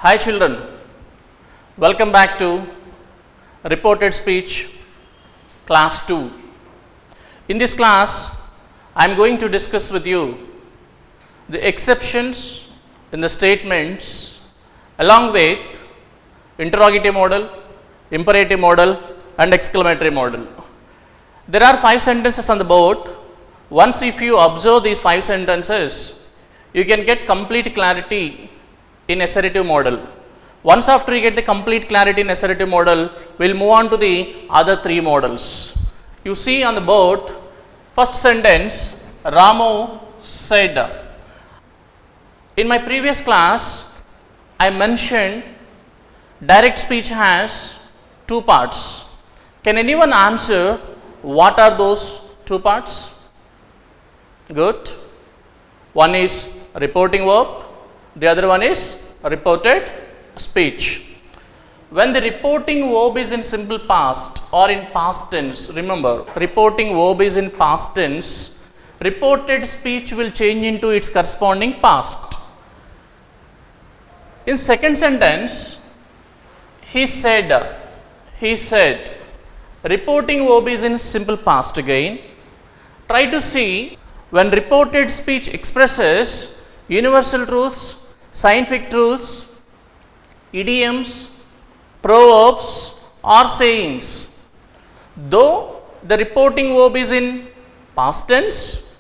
Hi children, welcome back to Reported Speech Class 2. In this class, I am going to discuss with you the exceptions in the statements along with interrogative model, imperative model and exclamatory model. There are 5 sentences on the board. Once if you observe these 5 sentences, you can get complete clarity in assertive model. Once after you get the complete clarity in assertive model, we will move on to the other 3 models. You see on the board, first sentence, Ramu said. In my previous class, I mentioned direct speech has 2 parts. Can anyone answer what are those 2 parts? Good. One is reporting verb, the other one is reported speech. When the reporting verb is in simple past or in past tense, remember reporting verb is in past tense, reported speech will change into its corresponding past. In second sentence, he said, reporting verb is in simple past again. Try to see when reported speech expresses universal truths, scientific truths, idioms, proverbs or sayings. Though the reporting verb is in past tense,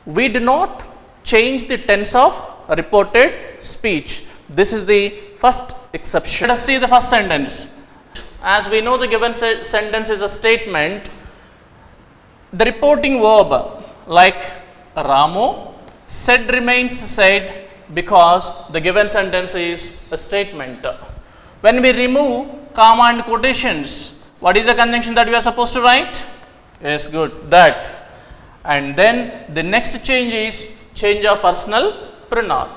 we do not change the tense of reported speech. This is the first exception. Let us see the first sentence. As we know, the given sentence is a statement. The reporting verb like Ramu said remains said because the given sentence is a statement. When we remove comma and quotations, what is the conjunction that we are supposed to write? Yes, good, that. And then the next change is change of personal pronoun.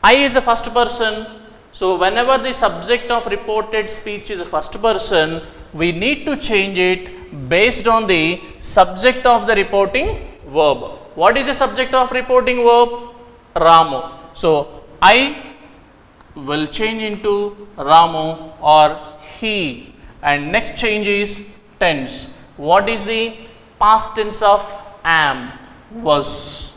I is a first person, so whenever the subject of reported speech is a first person, we need to change it based on the subject of the reporting verb. What is the subject of reporting verb? Ramu. So, I will change into Ramu or he, and next change is tense. What is the past tense of am? Was.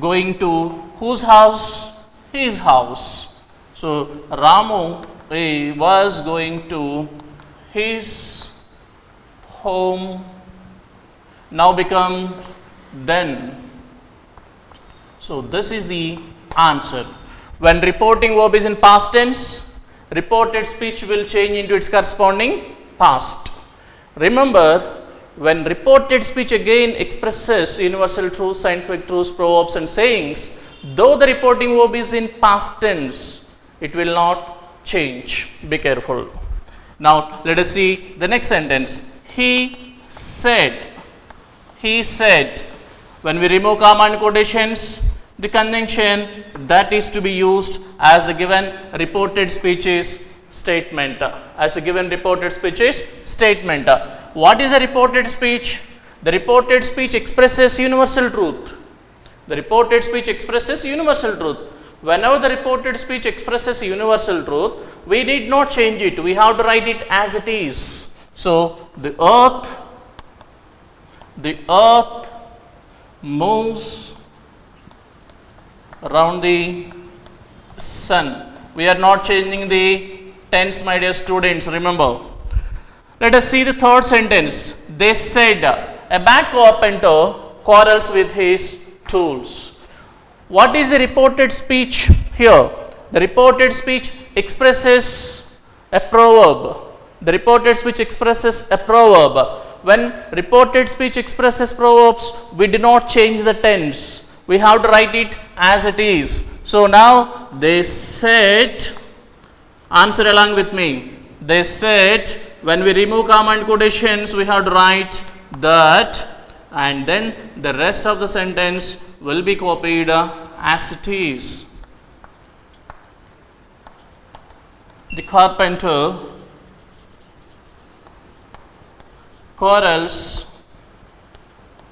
Going to whose house? His house. So, Ramu was going to his home, now becomes then. So, this is the answer. When reporting verb is in past tense, reported speech will change into its corresponding past. Remember, when reported speech again expresses universal truths, scientific truths, proverbs and sayings, though the reporting verb is in past tense, it will not change. Be careful. Now, let us see the next sentence. He said. He said. When we remove comma and quotations, the conjunction that is to be used as the given reported speech is statement. As the given reported speech is statement. What is the reported speech? The reported speech expresses universal truth. The reported speech expresses universal truth. Whenever the reported speech expresses universal truth, we need not change it. We have to write it as it is. So, the earth moves around the sun. We are not changing the tense, my dear students, remember. Let us see the third sentence. They said, a bad carpenter quarrels with his tools. What is the reported speech here? The reported speech expresses a proverb. The reported speech expresses a proverb. When reported speech expresses proverbs, we do not change the tense. We have to write it as it is. So now, they said, answer along with me. They said, when we remove comma and quotations, we have to write that, and then the rest of the sentence will be copied as it is. The carpenter quarrels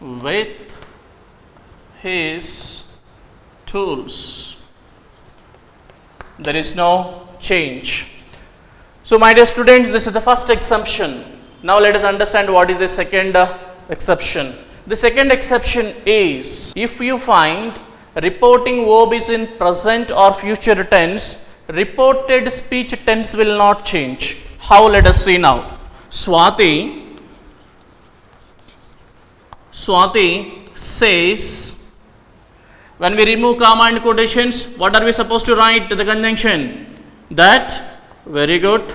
with his tools. there is no change. So my dear students, this is the first exception. Now let us understand what is the second exception. The second exception is if you find reporting verb is in present or future tense, reported speech tense will not change. How? Let us see now. Swati says, when we remove comma and quotations, what are we supposed to write? The conjunction that, very good,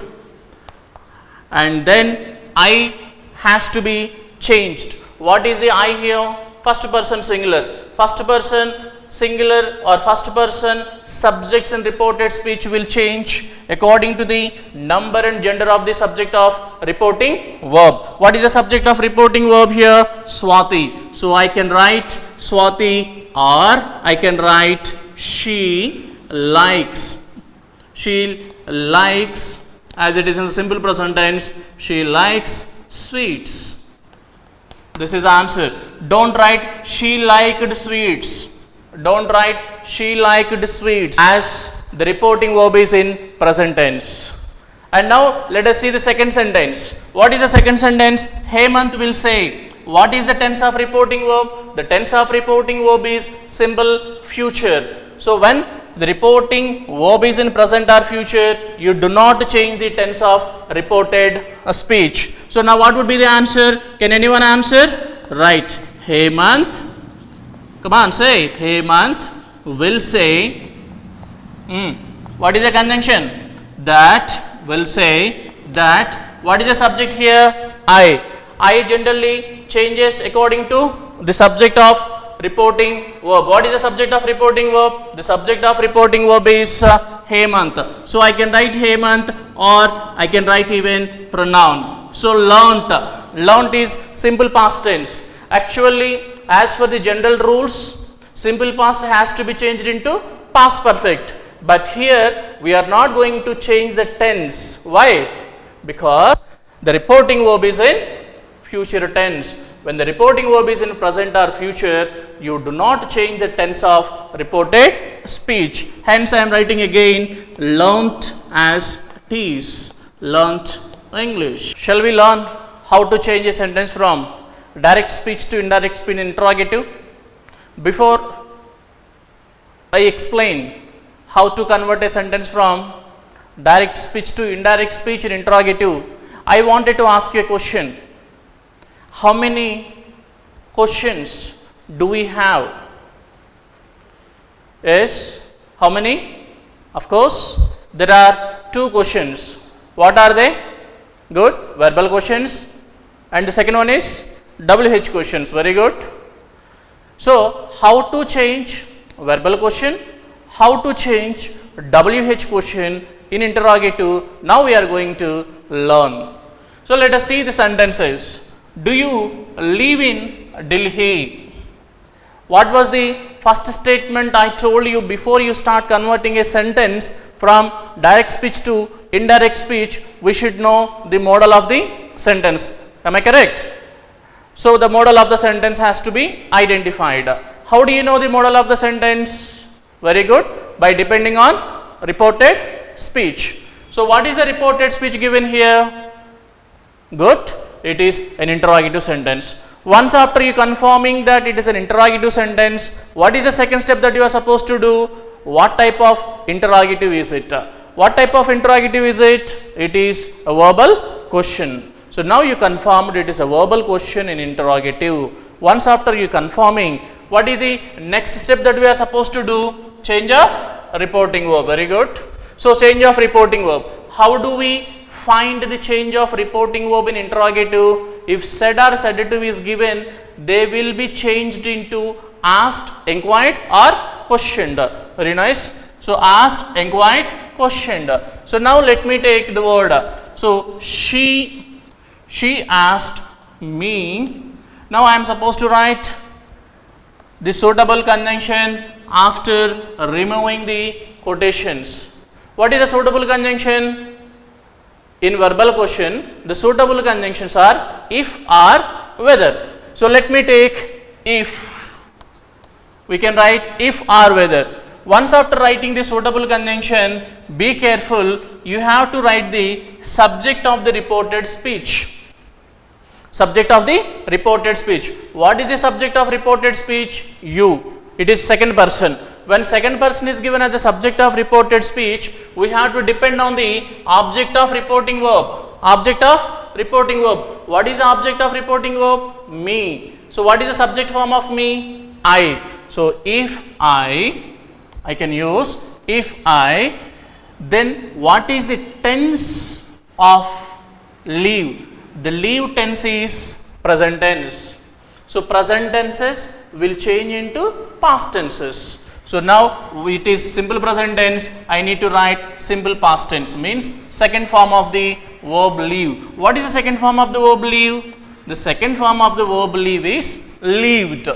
and then I has to be changed. What is the I here? First person singular. First person singular or first person subjects in reported speech will change according to the number and gender of the subject of reporting verb. What is the subject of reporting verb here? Swati. So I can write Swati, or I can write she likes. She likes, as it is in the simple present tense, she likes sweets. This is answer. Don't write she liked sweets. Don't write she liked sweets, as the reporting verb is in present tense. And now let us see the second sentence. What is the second sentence? Hemant will say. What is the tense of reporting verb? The tense of reporting verb is simple future. So when the reporting verb is in present or future, you do not change the tense of reported speech. So now what would be the answer? Can anyone answer? Right. Hemant. Come on, say. Hemant will say. What is the conjunction? That will say that. What is the subject here? I. I generally changes according to the subject of reporting verb. What is the subject of reporting verb? The subject of reporting verb is Hemant. So I can write Hemant, or I can write even pronoun. So learnt. Learnt is simple past tense. Actually, as for the general rules, simple past has to be changed into past perfect. But here we are not going to change the tense. Why? Because the reporting verb is in future tense. When the reporting verb is in present or future, you do not change the tense of reported speech. Hence, I am writing again learnt as it is. Learnt English. Shall we learn how to change a sentence from direct speech to indirect speech in interrogative? Before I explain how to convert a sentence from direct speech to indirect speech in interrogative, I wanted to ask you a question. How many questions do we have? Yes, how many? Of course, there are two questions. What are they? Good, verbal questions. And the second one is WH questions. Very good. So, how to change verbal question? How to change WH question in interrogative? Now we are going to learn. So, let us see the sentences. Do you live in Delhi? What was the first statement I told you before you start converting a sentence from direct speech to indirect speech? We should know the model of the sentence. Am I correct? So the model of the sentence has to be identified. How do you know the model of the sentence? Very good. By depending on reported speech. So what is the reported speech given here? Good. It is an interrogative sentence. Once after you confirming that it is an interrogative sentence, what is the second step that you are supposed to do? What type of interrogative is it? What type of interrogative is it? It is a verbal question. So now you confirmed it is a verbal question in interrogative. Once after you confirming, what is the next step that we are supposed to do? Change of reporting verb. Very good. So change of reporting verb. How do we find the change of reporting verb in interrogative? If said or sedative is given, they will be changed into asked, inquired or questioned. Very nice. So asked, inquired, questioned. So now let me take the word. So she asked me. Now I am supposed to write the suitable conjunction after removing the quotations. What is the suitable conjunction? In verbal question, the suitable conjunctions are if, or, whether. So let me take if. We can write if or whether. Once after writing the suitable conjunction, be careful, you have to write the subject of the reported speech. Subject of the reported speech. What is the subject of reported speech? You. It is second person. When second person is given as the subject of reported speech, we have to depend on the object of reporting verb. Object of reporting verb. What is the object of reporting verb? Me. So what is the subject form of me? I. So if I can use if I, then what is the tense of leave? The leave tense is present tense. So present tenses will change into past tenses. So now it is simple present tense, I need to write simple past tense, means second form of the verb leave. What is the second form of the verb leave? The second form of the verb leave is lived.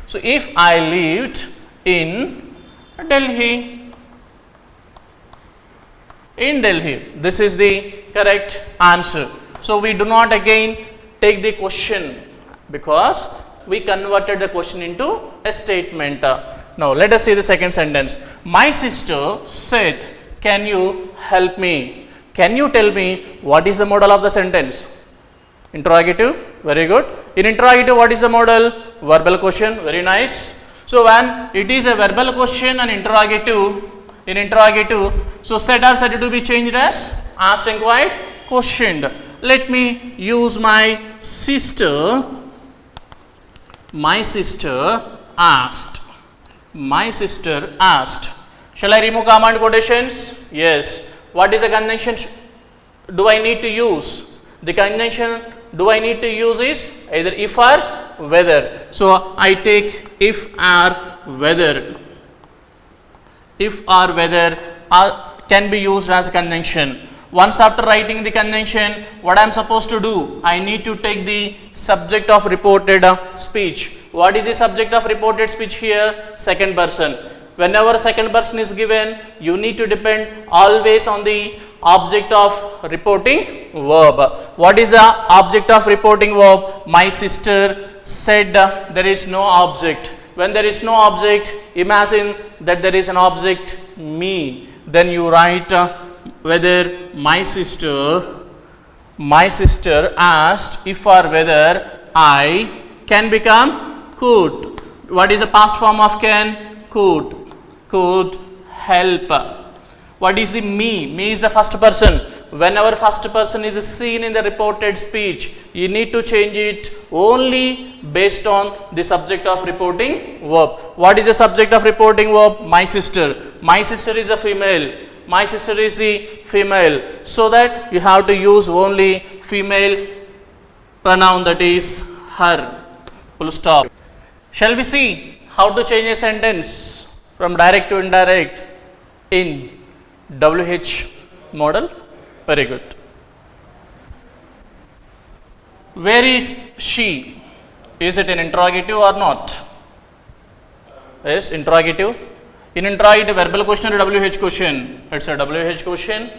So if I lived in Delhi, this is the correct answer. So we do not again take the question because we converted the question into a statement. Now let us see the second sentence. My sister said, can you help me? Can you tell me what is the model of the sentence? Interrogative, very good. In interrogative, what is the model? Verbal question, very nice. So when it is a verbal question and interrogative, in interrogative, so said or said to be changed as asked, inquired, questioned. Let me use my sister. My sister asked. My sister asked. Shall I remove comma and quotations? Yes. What is the conjunction do I need to use? The conjunction do I need to use is either if or whether. So I take if or whether. If or whether can be used as a conjunction. Once after writing the conjunction, what I am supposed to do? I need to take the subject of reported speech. What is the subject of reported speech here? Second person. Whenever second person is given, you need to depend always on the object of reporting verb. What is the object of reporting verb? My sister said there is no object. When there is no object, imagine that there is an object, me. Then you write whether my sister asked if or whether I can become could. What is the past form of can? Could help. What is the me? Me is the first person. Whenever first person is seen in the reported speech, you need to change it only based on the subject of reporting verb. What is the subject of reporting verb? My sister. My sister is a female. My sister is the female. So that you have to use only female pronoun, that is her. Full stop. Shall we see how to change a sentence from direct to indirect in WH model? Very good. Where is she? Is it an interrogative or not? Yes, interrogative. In interrogative, verbal question or WH question? It's a WH question.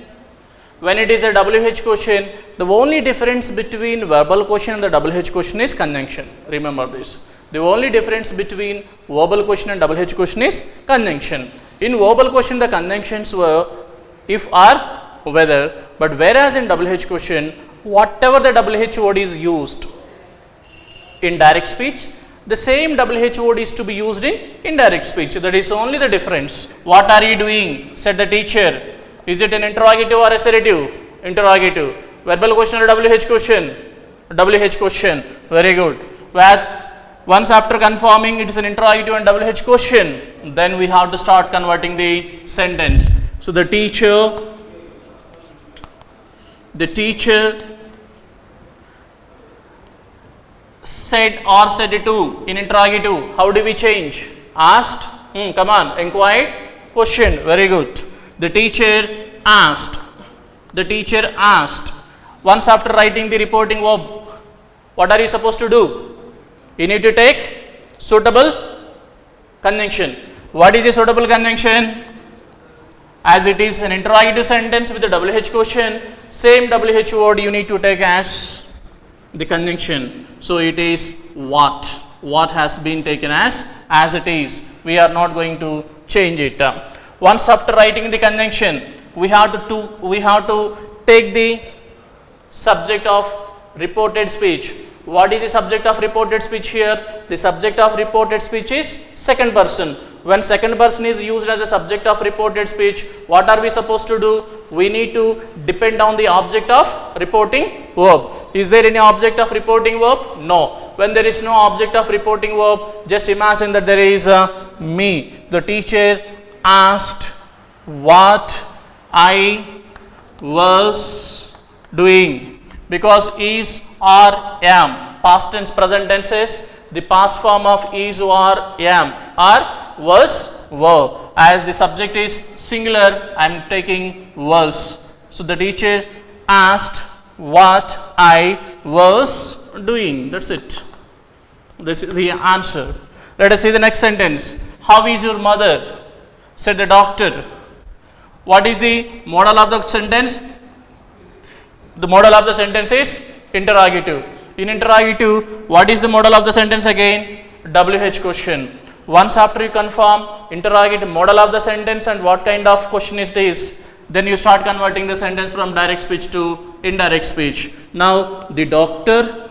When it is a WH question, the only difference between verbal question and the WH question is conjunction. Remember this. The only difference between verbal question and WH question is conjunction. In verbal question, the conjunctions were if or whether, but whereas in WH question, whatever the WH word is used in direct speech, the same WH word is to be used in indirect speech. That is only the difference. What are you doing? Said the teacher. Is it an interrogative or assertive? Interrogative. Verbal question or WH question? WH question. Very good. Where once after confirming it is an interrogative and WH question, then we have to start converting the sentence. So the teacher said or said to in interrogative. How do we change? Asked, come on, inquired, questioned. Very good. The teacher asked. The teacher asked. Once after writing the reporting verb, what are you supposed to do? You need to take suitable conjunction. What is the suitable conjunction? As it is an interrogative sentence with a WH question, same WH word you need to take as the conjunction. So it is what. What has been taken as it is. We are not going to change it. Once after writing the conjunction, we have to take the subject of reported speech. What is the subject of reported speech here? The subject of reported speech is second person. When second person is used as a subject of reported speech, what are we supposed to do? We need to depend on the object of reporting verb. Is there any object of reporting verb? No. When there is no object of reporting verb, just imagine that there is a me. The teacher asked what I was doing, because is or am, past tense, present tenses, the past form of is or am or was were. As the subject is singular, I am taking was. So the teacher asked what I was doing. That's it. This is the answer. Let us see the next sentence. How is your mother? Said the doctor. What is the model of the sentence? The model of the sentence is interrogative. In interrogative, what is the model of the sentence again? WH question. Once after you confirm interrogative model of the sentence and what kind of question is this, then you start converting the sentence from direct speech to indirect speech. Now the doctor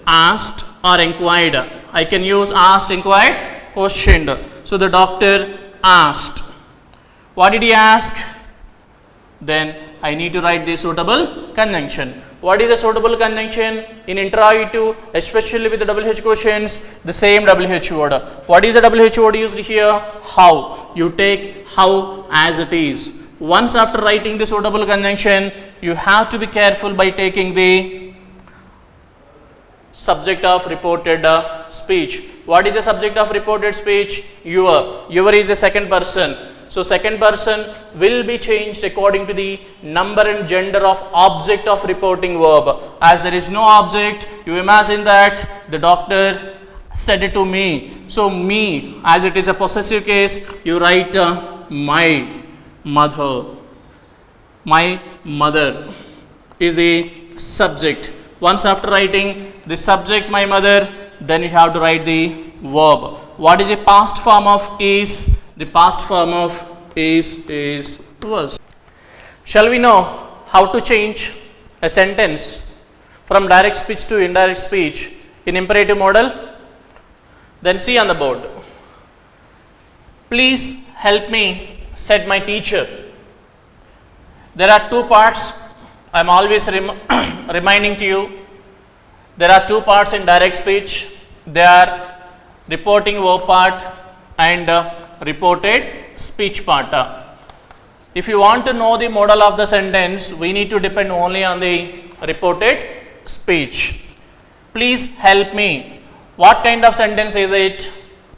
asked or inquired. I can use asked, inquired, questioned. So the doctor asked. What did he ask? Then I need to write the suitable conjunction. What is a suitable conjunction? In interrogative, especially with the WH questions, the same WH word. What is the WH word used here? How. You take how as it is. Once after writing the suitable conjunction, you have to be careful by taking the subject of reported speech. What is the subject of reported speech? Your. Your is a second person. So second person will be changed according to the number and gender of object of reporting verb. As there is no object, you imagine that the doctor said it to me. So me, as it is a possessive case, you write my mother. My mother is the subject. Once after writing the subject my mother, then you have to write the verb. What is a past form of is? The past form of is was. Shall we know how to change a sentence from direct speech to indirect speech in imperative model? Then see on the board. Please help me, said my teacher. There are two parts. I am always reminding to you. There are two parts in direct speech. They are reporting verb part and reported speech part. If you want to know the model of the sentence, we need to depend only on the reported speech. Please help me. What kind of sentence is it?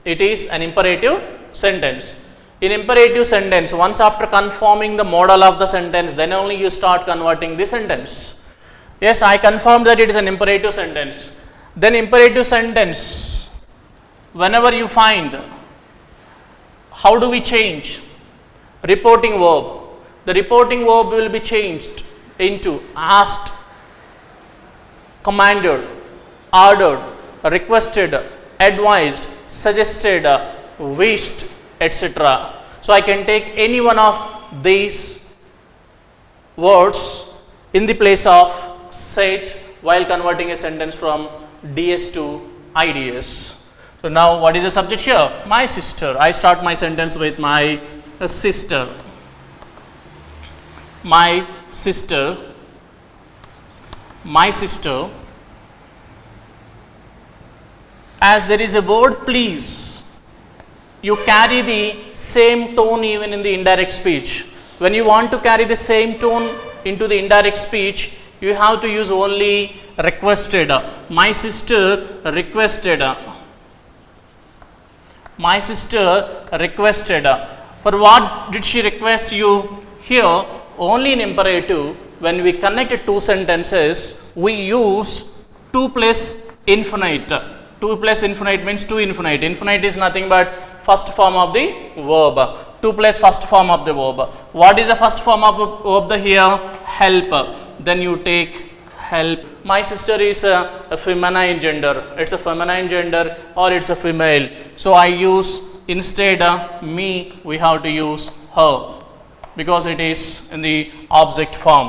It is an imperative sentence. In imperative sentence, once after confirming the model of the sentence, then only you start converting the sentence. Yes, I confirm that it is an imperative sentence. Then imperative sentence, whenever you find, how do we change? Reporting verb. The reporting verb will be changed into asked, commanded, ordered, requested, advised, suggested, wished, etc. So I can take any one of these words in the place of said while converting a sentence from DS to IDS. So now what is the subject here? My sister. I start my sentence with my sister. My sister. My sister. As there is a word please, you carry the same tone even in the indirect speech. When you want to carry the same tone into the indirect speech, you have to use only requested. My sister requested. My sister requested. For what did she request you? Here, only in imperative, when we connect two sentences, we use 2 plus infinite. 2 plus infinite means 2 infinite. Infinite is nothing but first form of the verb. 2 plus first form of the verb. What is the first form of the verb here? Help. Then you take help. My sister is a feminine gender. It's a feminine gender or it's a female. So I use instead me, we have to use her because it is in the object form.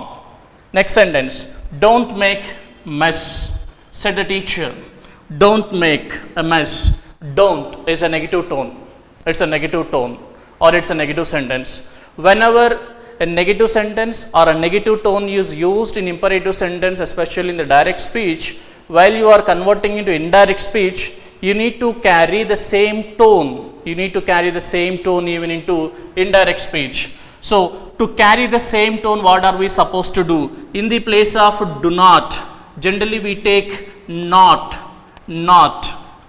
Next sentence. Don't make mess, said the teacher. Don't make a mess. Don't is a negative tone. It's a negative tone or it's a negative sentence. Whenever a negative sentence or a negative tone is used in imperative sentence, especially in the direct speech, while you are converting into indirect speech, you need to carry the same tone. You need to carry the same tone even into indirect speech. So, to carry the same tone, what are we supposed to do? In the place of do not, generally we take not.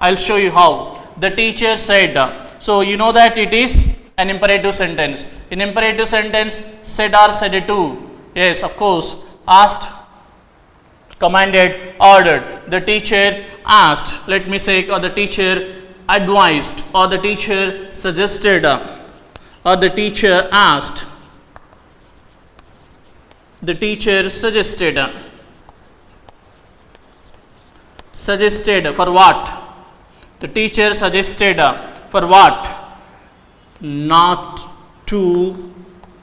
I'll show you how. The teacher said, so you know that it is an imperative sentence. In imperative sentence, said or said to. Yes, of course. Asked, commanded, ordered. The teacher asked, let me say, or the teacher advised, or the teacher suggested, or the teacher asked. The teacher suggested. Suggested for what? The teacher suggested for what? Not to,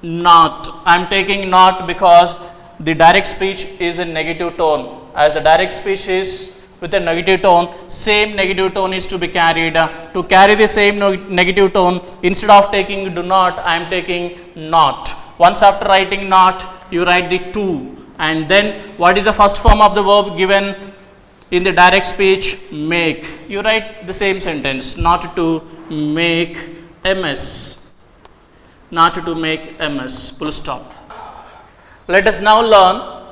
not. I am taking not because the direct speech is in negative tone. As the direct speech is with a negative tone, same negative tone is to be carried. To carry the same negative tone, instead of taking do not, I am taking not. Once after writing not, you write the to, and then what is the first form of the verb given in the direct speech? Make. You write the same sentence, not to make MS. Not to make MS. Full stop. Let us now learn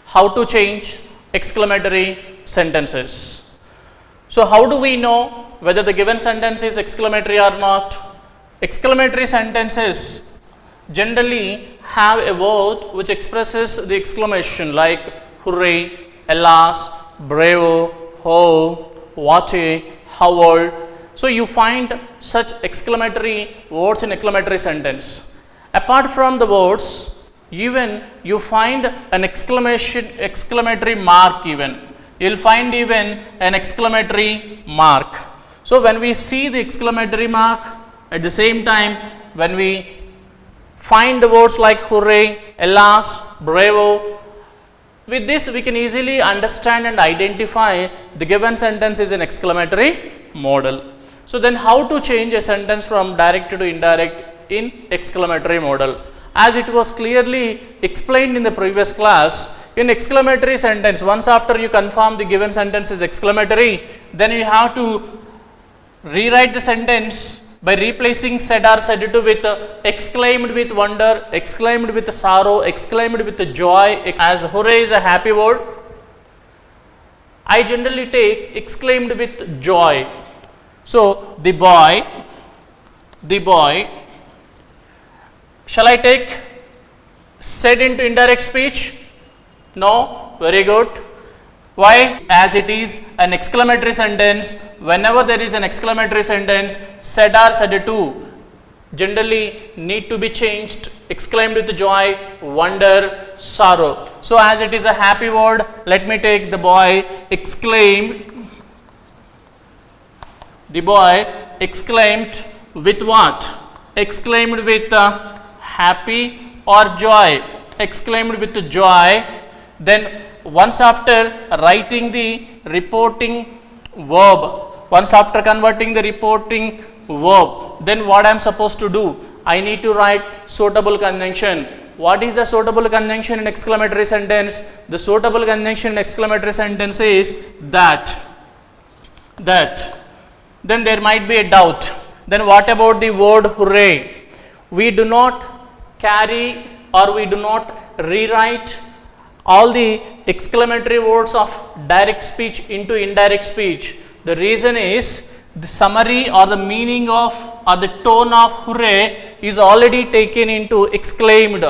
how to change exclamatory sentences. So, how do we know whether the given sentence is exclamatory or not? Exclamatory sentences generally have a word which expresses the exclamation, like hooray, alas, bravo, ho, what a, howl. So, you find such exclamatory words in exclamatory sentence. Apart from the words, even you find an exclamatory mark even. You will find even an exclamatory mark. So, when we see the exclamatory mark, at the same time when we find the words like hooray, alas, bravo, with this we can easily understand and identify the given sentence is an exclamatory modal. So, then how to change a sentence from direct to indirect in exclamatory modal? As it was clearly explained in the previous class, in exclamatory sentence, once after you confirm the given sentence is exclamatory, then you have to rewrite the sentence by replacing said or said to with exclaimed with wonder, exclaimed with sorrow, exclaimed with joy. As hooray is a happy word, I generally take exclaimed with joy. So, the boy, shall I take said into indirect speech? No, very good. Why? As it is an exclamatory sentence, whenever there is an exclamatory sentence, said or said to generally need to be changed, exclaimed with joy, wonder, sorrow. So, as it is a happy word, let me take the boy exclaimed. The boy exclaimed with what? Exclaimed with happy or joy. Exclaimed with joy. Then once after writing the reporting verb, once after converting the reporting verb, then what I am supposed to do? I need to write suitable conjunction. What is the suitable conjunction in exclamatory sentence? The suitable conjunction in exclamatory sentence is that. Then there might be a doubt. Then what about the word hooray? We do not carry or we do not rewrite all the exclamatory words of direct speech into indirect speech. The reason is the summary or the meaning of or the tone of hooray is already taken into exclaimed.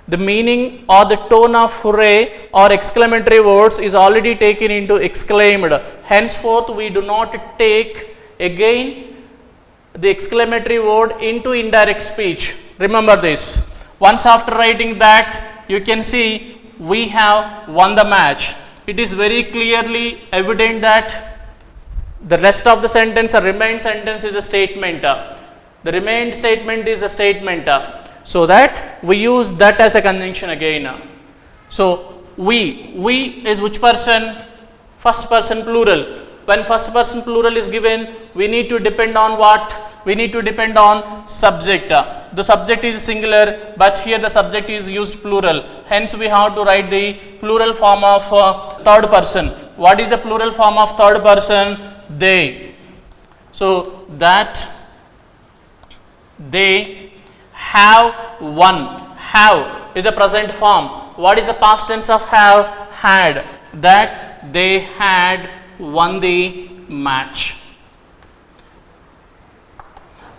The meaning or the tone of hooray or exclamatory words is already taken into exclaimed. Henceforth, we do not take again the exclamatory word into indirect speech. Remember this. Once after writing that, you can see we have won the match. It is very clearly evident that the rest of the sentence, the remaining sentence is a statement. The remaining statement is a statement. So that we use that as a conjunction again. So we is which person? First person plural. When first person plural is given, we need to depend on what? We need to depend on subject. The subject is singular, but here the subject is used plural. Hence we have to write the plural form of third person. What is the plural form of third person? They. So that they have won. Have is a present form. What is the past tense of have? Had. That they had won the match.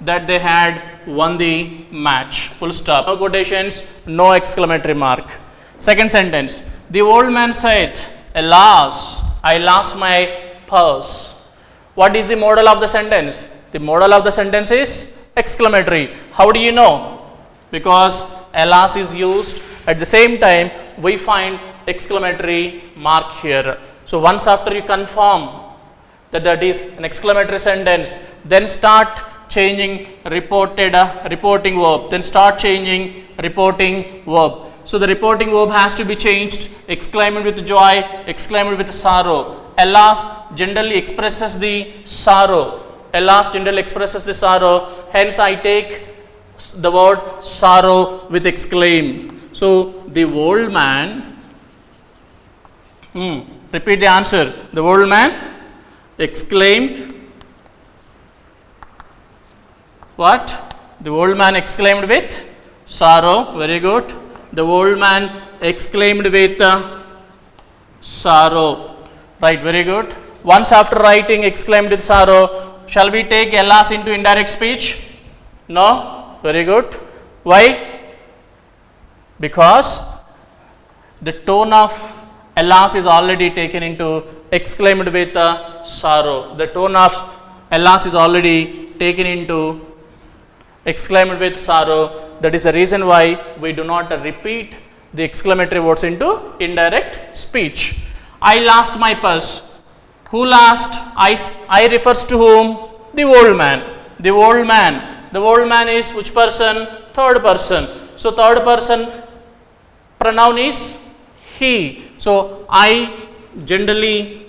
That they had won the match. Full stop. No quotations, no exclamatory mark. Second sentence. The old man said, alas, I lost my purse. What is the modal of the sentence? The modal of the sentence is exclamatory. How do you know? Because alas is used. At the same time, we find exclamatory mark here. So once after you confirm that that is an exclamatory sentence, then start changing reporting verb. Then start changing reporting verb. So the reporting verb has to be changed. Exclaimed with joy, exclaimed with sorrow. Alas generally expresses the sorrow. Alas generally expresses the sorrow. Hence I take the word sorrow with exclaim. So the old man. Repeat the answer. The old man exclaimed. What? The old man exclaimed with sorrow. Very good. The old man exclaimed with sorrow. Right, very good. Once after writing exclaimed with sorrow, shall we take alas into indirect speech? No? Very good. Why? Because the tone of alas is already taken into exclaimed with sorrow. The tone of alas is already taken into exclaimed with sorrow. That is the reason why we do not repeat the exclamatory words into indirect speech. I lost my purse. Who lost? I refers to whom? The old man. The old man. The old man is which person? Third person. So third person pronoun is he. So I generally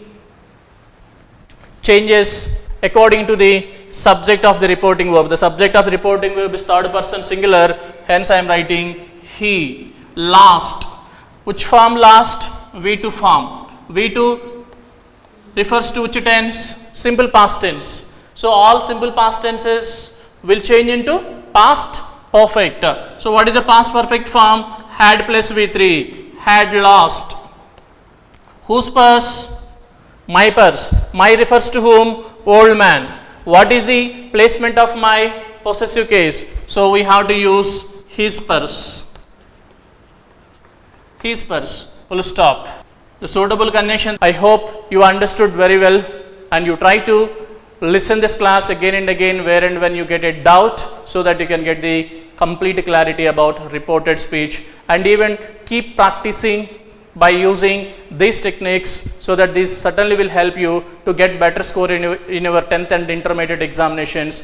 changes according to the subject of the reporting verb. The subject of the reporting verb is third person singular. Hence I am writing he. Last. Which form last? V2 form. V2 refers to which tense? Simple past tense. So all simple past tenses will change into past perfect. So what is the past perfect form? Had plus V3. Had lost. Whose purse? My purse. My refers to whom? Old man. What is the placement of my possessive case? So we have to use his purse. His purse. Full stop. The suitable conjunction. I hope you understood very well and you try to listen this class again and again where and when you get a doubt, so that you can get the complete clarity about reported speech, and even keep practicing by using these techniques, so that this certainly will help you to get better score in your 10th and intermediate examinations.